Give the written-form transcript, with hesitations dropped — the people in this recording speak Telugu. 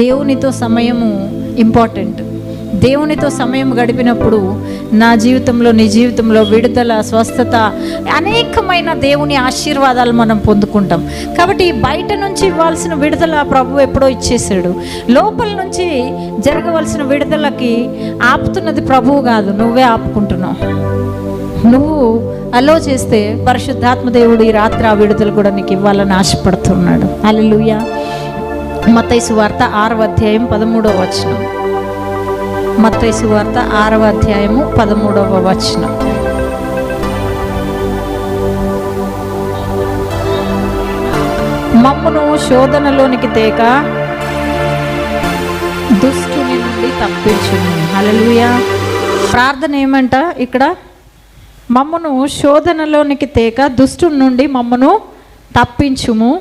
దేవునితో సమయము ఇంపార్టెంట్. దేవునితో సమయం గడిపినప్పుడు నా జీవితంలో, నీ జీవితంలో విడుదల, స్వస్థత, అనేకమైన దేవుని ఆశీర్వాదాలు మనం పొందుకుంటాం. కాబట్టి బయట నుంచి ఇవ్వాల్సిన విడుదల ప్రభు ఎప్పుడో ఇచ్చేసాడు. లోపల నుంచి జరగవలసిన విడుదలకి ఆపుతున్నది ప్రభువు కాదు, నువ్వే ఆపుకుంటున్నావు. నువ్వు అలో చేస్తే పరిశుద్ధాత్మ దేవుడు ఈ రాత్రి ఆ విడుదల కూడా నీకు ఇవ్వాలని ఆశపడుతున్నాడు. హల్లెలూయా. మత్తయి సువార్త 6వ అధ్యాయం 13వ వచనం. మత్తయి సువార్త 6వ అధ్యాయము 13వ వచనం. మమ్మును శోధనలోనికి తేక దుష్టుని నుండి తప్పించుము. హల్లెలూయా. ప్రార్థన ఏమంట ఇక్కడ? మమ్మును శోధనలోనికి తేక దుష్టుని నుండి మమ్మను తప్పించుము.